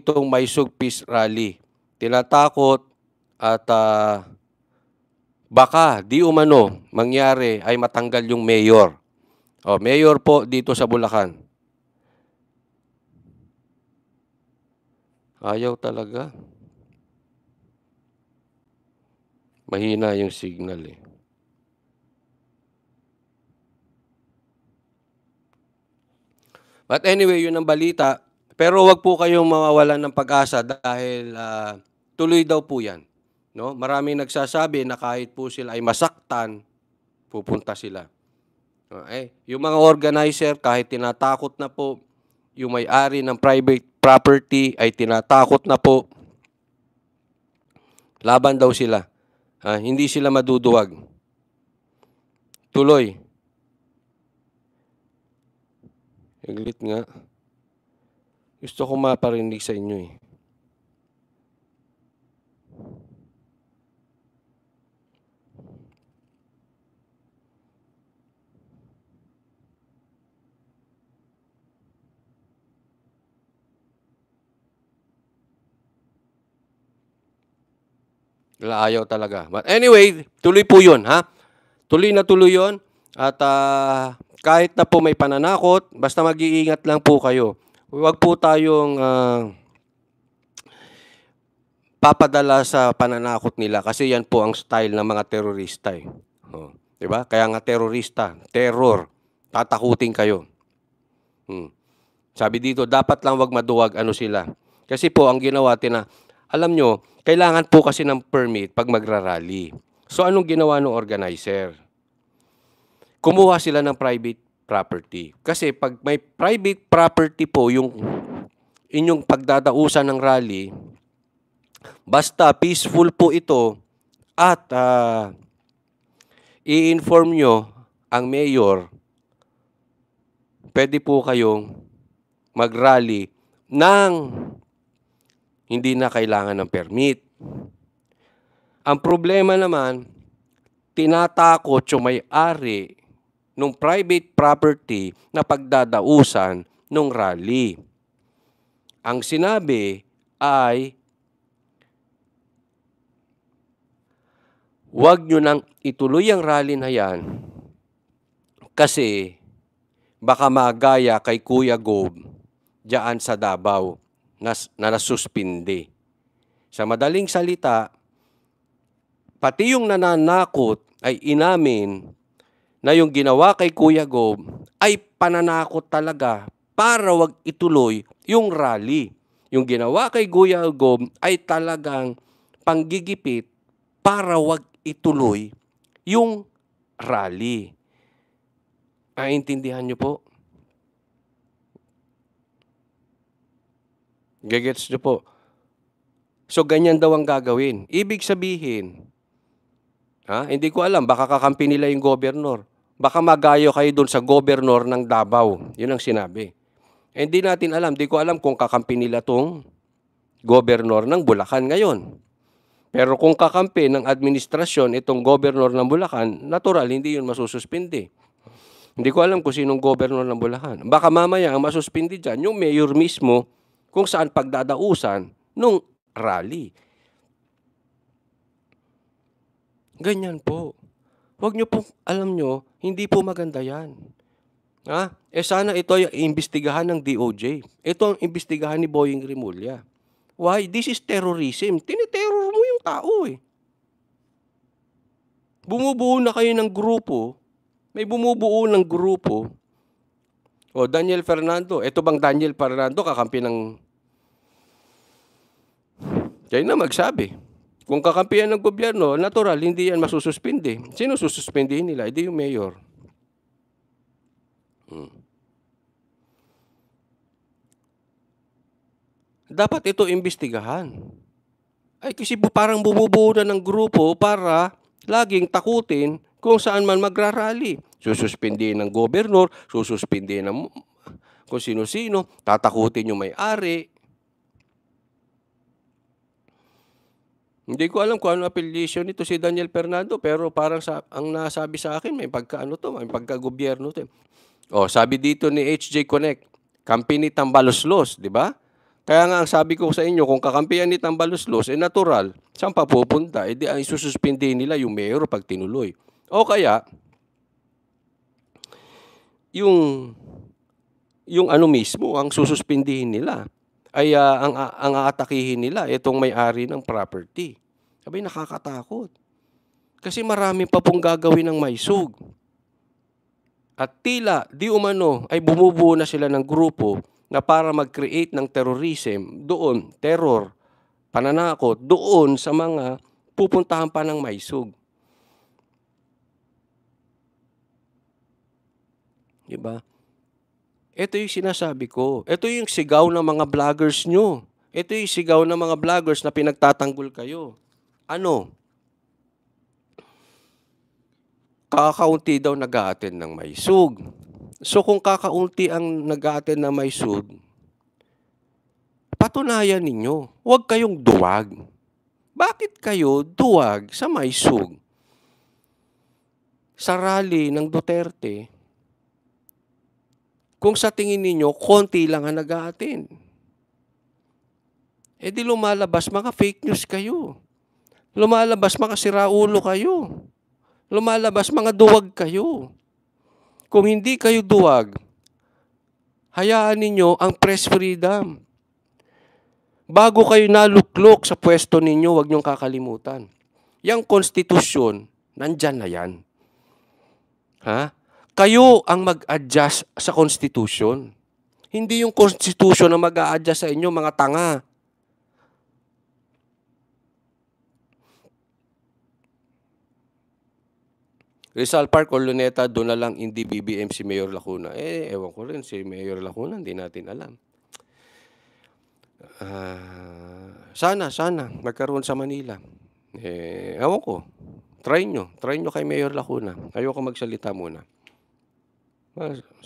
itong Maisog Peace Rally. Tinatakot at baka di umano mangyari ay matanggal yung mayor. O, mayor po dito sa Bulacan. Ayaw talaga. Mahina yung signal eh. But anyway, yun ang balita. Pero wag po kayong mawawalan ng pag-asa dahil tuloy daw po yan. No? Maraming nagsasabi na kahit po sila ay masaktan, pupunta sila. Yung mga organizer, kahit tinatakot na po, yung may-ari ng private property ay tinatakot na po, laban daw sila. Hindi sila maduduwag. Tuloy. Iglit nga. Gusto ko maparinig sa inyo eh. Ayaw talaga. But anyway, tuloy po yun, ha? Tuloy na tuloy yun. At kahit na po may pananakot, basta mag-iingat lang po kayo. Huwag po tayong papadala sa pananakot nila kasi yan po ang style ng mga terorista eh. Diba? Kaya nga terorista, terror, tatakutin kayo. Sabi dito, dapat lang wag maduwag ano sila. Kasi po ang ginawa alam nyo, kailangan po kasi ng permit pag magrarally. So anong ginawa ng organizer? Kumuha sila ng private property. Kasi pag may private property po yung inyong pagdadausan ng rally, basta peaceful po ito at i-inform nyo ang mayor, pwede po kayong mag-rally ng hindi na kailangan ng permit. Ang problema naman, tinatakot yung may-ari ng private property na pagdadausan ng rally. Ang sinabi ay, huwag nyo nang ituloy ang rally na yan kasi baka magaya kay Kuya Gob diyan sa Davao na nasuspindi. Sa madaling salita, pati yung nananakot ay inamin na yung ginawa kay Kuya Gob ay pananakot talaga para wag ituloy yung rally. Yung ginawa kay Kuya Gob ay talagang panggigipit para wag ituloy yung rally. Naintindihan niyo po? Gagets niyo po? So, ganyan daw ang gagawin. Ibig sabihin, hindi ko alam, baka kakampi nila yung gobernador. Baka magayo kayo doon sa gobernador ng Davao. Yun ang sinabi. Hindi natin alam, di ko alam kung kakampi nila tong gobernador ng Bulacan ngayon. Pero kung kakampi ng administrasyon itong gobernador ng Bulacan, natural, hindi yun masususpindi. Hindi ko alam kung sinong gobernador ng Bulacan. Baka mamaya ang masuspindi dyan, yung mayor mismo, kung saan pagdadausan nung rally. Ganyan po. Huwag nyo po, alam nyo, hindi po maganda yan. Sana ito ay imbestigahan ng DOJ. Ito ang imbestigahan ni Boying Rimulya. Why? This is terrorism. Tiniterror mo yung tao eh. Bumubuo na kayo ng grupo. May bumubuo ng grupo. Daniel Fernando. Ito bang Daniel Fernando kakampi ng... Kayo na magsabi. Kung kakampihan ng gobyerno, natural, hindi yan masususpindi. Sino sususpindihin nila? Hindi yung mayor. Dapat ito imbestigahan. Kasi parang bumubuo na ng grupo para laging takutin kung saan man magrarally. Sususpindihin ng gobernador, sususpindihin ng kung sino-sino, tatakutin yung may-ari. Hindi ko alam kung ano affiliation nito si Daniel Fernando, pero parang ang nasabi sa akin, may may pagka-gobyerno to. Sabi dito ni HJ Connect, kampi ni Tambaloslos, di ba? Kaya nga ang sabi ko sa inyo, kung kakampihan ni Tambaluslos, natural, saan pa pupunta? Di ang isususpindi nila yung mayor pag tinuloy. O kaya, yung ano mismo, ang sususpindihin nila, ay ang aatakihin nila, itong may-ari ng property. Sabi, nakakatakot. Kasi marami pa pong gagawin ng Maisug. At tila, di umano, ay bumubuo na sila ng grupo na para mag-create ng terrorism doon, terror, pananakot, doon sa mga pupuntahan pa ng Maisug. Diba? Ito yung sinasabi ko. Ito yung sigaw ng mga vloggers nyo. Ito yung sigaw ng mga vloggers na pinagtatanggol kayo. Ano? Kakaunti daw nag-a-attend ng Maisug. So kung kakaunti ang nag-a-attend ng Maisug, patunayan ninyo, huwag kayong duwag. Bakit kayo duwag sa Maisug? Sa rally ng Duterte, kung sa tingin ninyo, konti lang ang nag-a-attend. Di lumalabas mga fake news kayo. Lumalabas mga siraulo kayo. Lumalabas mga duwag kayo. Kung hindi kayo duwag, hayaan ninyo ang press freedom. Bago kayo naluklok sa pwesto ninyo, huwag niyong kakalimutan. Yang konstitusyon, nandyan na yan. Ha? Kayo ang mag-adjust sa konstitusyon. Hindi yung konstitusyon ang mag-a-adjust sa inyo, mga tanga. Rizal Park o Luneta, doon na lang hindi BBM si Mayor Lacuna. Ewan ko rin, si Mayor Lacuna, hindi natin alam. Sana, magkaroon sa Manila. Ewan ko. Try nyo kay Mayor Lacuna. Ayoko magsalita muna.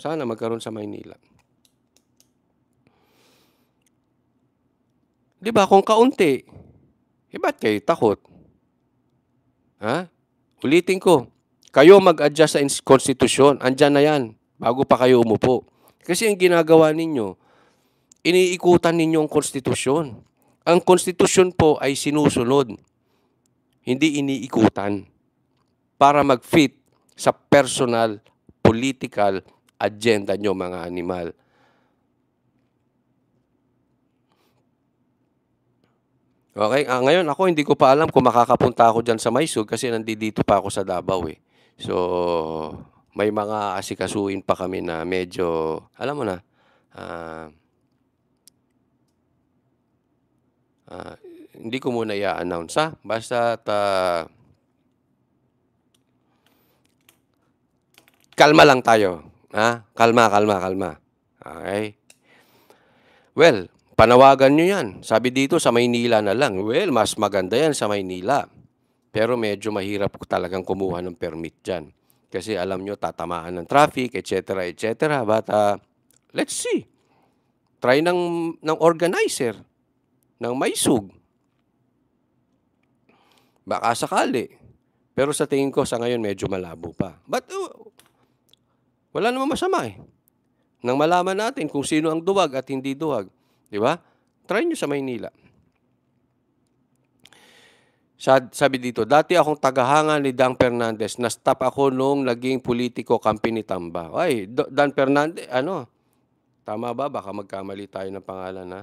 Sana magkaroon sa Maynila. Di ba, kung kaunti, ba't kayo takot? Ha? Ulitin ko, kayo mag-adjust sa konstitusyon. Andyan na yan, bago pa kayo umupo. Kasi ang ginagawa ninyo, iniikutan ninyo ang konstitusyon. Ang konstitusyon po ay sinusunod, hindi iniikutan para mag-fit sa personal, political agenda nyo, mga animal. Okay, ngayon ako hindi ko pa alam kung makakapunta ako dyan sa Maisug kasi nandito pa ako sa Davao eh. So, may mga asikasuin pa kami na medyo, alam mo na, hindi ko muna i-announce ha. Basta kalma lang tayo. Ha? Kalma. Okay? Well, panawagan nyo yan. Sabi dito sa Maynila na lang. Well, mas maganda yan sa Maynila. Pero medyo mahirap talagang kumuha ng permit dyan. Kasi alam nyo, tatamaan ng traffic, etc. But let's see. Try ng organizer, ng Maisug. Baka sakali. Pero sa tingin ko, sa ngayon, medyo malabo pa. But wala namang masama eh. Nang malaman natin kung sino ang duwag at hindi duwag. Di ba? Try nyo sa Maynila. Sabi dito, dati akong tagahanga ni Dan Fernandez. Na-stop ako nung naging politiko kampi ni Tamba. Ay, Dan Fernandez, tama ba? Baka magkamali tayo ng pangalan, ha?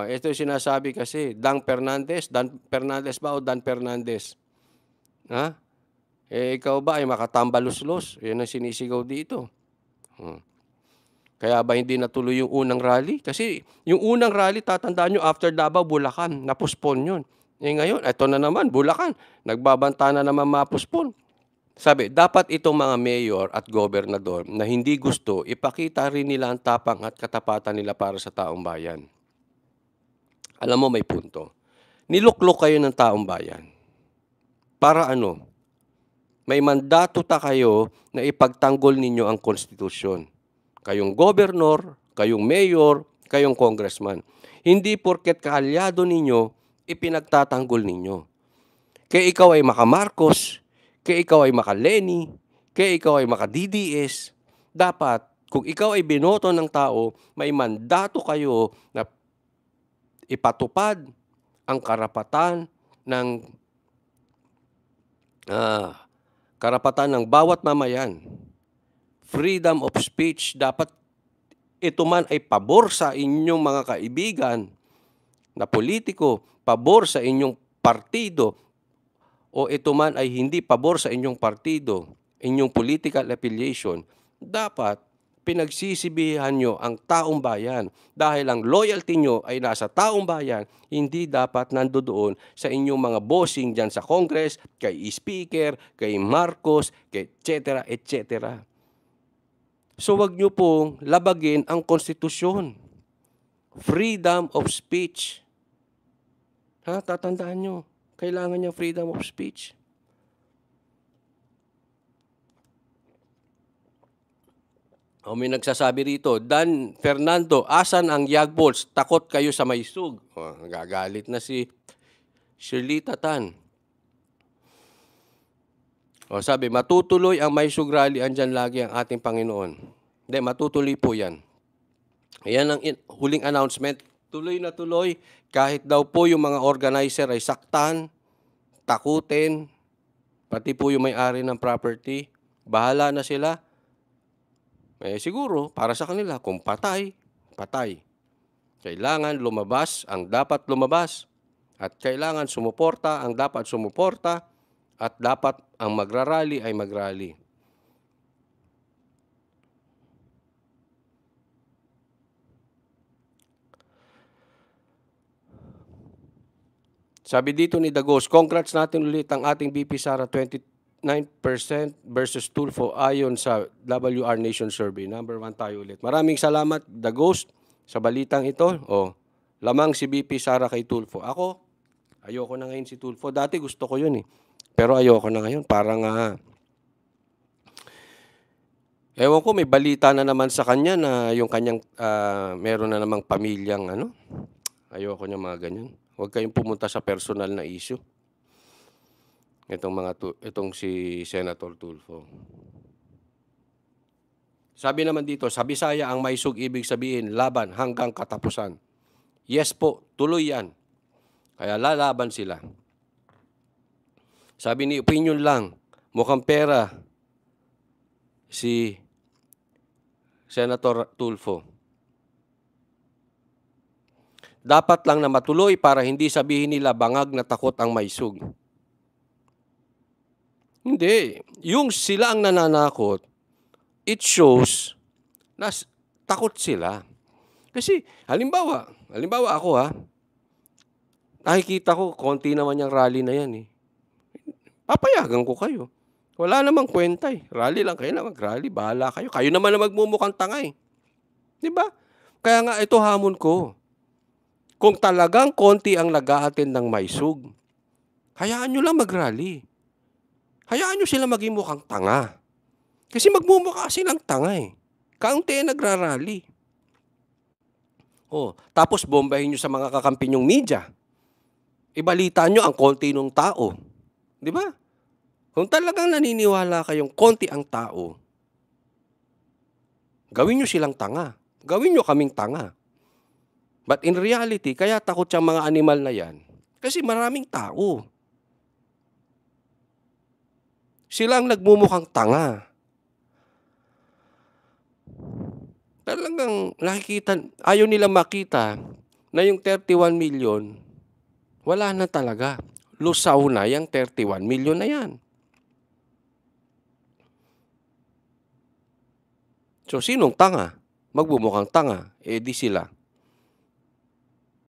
Ito yung sinasabi kasi, Dan Fernandez ba o Dan Fernandez? Ha? Ikaw ba ay makatambaluslos? Yan ang sinisigaw dito. Kaya ba hindi natuloy yung unang rally? Kasi yung unang rally, tatandaan nyo, after Davao, Bulacan, napuspon yun. Ngayon, ito na naman, Bulacan, nagbabanta na naman mapuspon. Sabi, dapat itong mga mayor at gobernador na hindi gusto, ipakita rin nila ang tapang at katapatan nila para sa taong bayan. Alam mo, may punto. Niluklok kayo ng taong bayan. Para ano? May mandato kayo na ipagtanggol ninyo ang konstitusyon. Kayong gobernador, kayong mayor, kayong congressman. Hindi porket kaalyado ninyo, ipinagtatanggol ninyo. Kaya ikaw ay maka-Marcos, kaya ikaw ay maka-Lenny, kaya ikaw ay maka-DDS. Dapat, kung ikaw ay binoto ng tao, may mandato kayo na ipatupad ang karapatan ng bawat mamayan. Freedom of speech, dapat ito man ay pabor sa inyong mga kaibigan na politiko, pabor sa inyong partido, o ito man ay hindi pabor sa inyong partido, inyong political affiliation, dapat pinagsisibihan nyo ang taong bayan dahil ang loyalty nyo ay nasa taong bayan, hindi dapat nandoon sa inyong mga bossing dyan sa Congress, kay Speaker, kay Marcos, kay etc. etc. So wag nyo pong labagin ang konstitusyon. Freedom of speech. Tatandaan nyo, kailangan niya freedom of speech. May nagsasabi rito, Dan Fernando, asan ang Yagbolts? Takot kayo sa maysug. Nagagalit na si Shirlita Tan. Sabi, matutuloy ang maysug rally, andyan lagi ang ating Panginoon. Hindi, matutuloy po yan. Yan ang huling announcement. Tuloy na tuloy, kahit daw po yung mga organizer ay saktan, takutin, pati po yung may-ari ng property, bahala na sila. Siguro, para sa kanila, kung patay, patay. Kailangan lumabas ang dapat lumabas. At kailangan sumuporta ang dapat sumuporta. At dapat ang magrarally ay magrally. Sabi dito ni Dagos, congrats natin ulit ang ating BP Sara, 29% versus Tulfo ayon sa WR Nation Survey. Number 1 tayo ulit. Maraming salamat, Dagos, sa balitang ito. Lamang si BP Sara kay Tulfo. Ako, ayoko na ngayon si Tulfo. Dati gusto ko yun eh. Pero ayoko na ngayon. Parang ewan ko, may balita na naman sa kanya na yung kanyang meron na namang pamilyang ayoko niya mga ganyan. Huwag kayong pumunta sa personal na issue. Itong si Senator Tulfo. Sabi naman dito, sa Bisaya ang maysug ibig sabihin laban hanggang katapusan. Yes po, tuloy yan. Kaya lalaban sila. Sabi ni opinion lang, mukhang pera si Senator Tulfo. Dapat lang na matuloy para hindi sabihin nila bangag na takot ang maysug. Hindi. Yung sila ang nananakot, it shows na takot sila. Kasi halimbawa ako nakikita ko konti naman yung rally na yan eh. Papayagan ko kayo. Wala namang kwenta eh. Rally lang kayo na mag-rally. Bahala kayo. Kayo naman na magmumukhang tanga eh. Diba? Kaya nga ito hamon ko. Kung talagang konti ang nag-a-attend ng maysug, hayaan nyo lang mag-rally. Hayaan nyo sila maging mukhang tanga. Kasi magmumukha silang tanga eh. Kaunti nagra-rally. Tapos bombahin nyo sa mga kakampi nyong media. Ibalita nyo ang konti ng tao. Di ba? Kung talagang naniniwala kayong konti ang tao, gawin nyo silang tanga. Gawin nyo kaming tanga. But in reality, kaya takot siyang mga animal na yan. Kasi maraming tao. Sila ang nagmumukhang tanga. Talagang nakikita, ayaw nila makita na yung 31 million, wala na talaga. Lusaw na yung 31 million na yan. So, sinong tanga? Magbumukhang tanga. Di sila.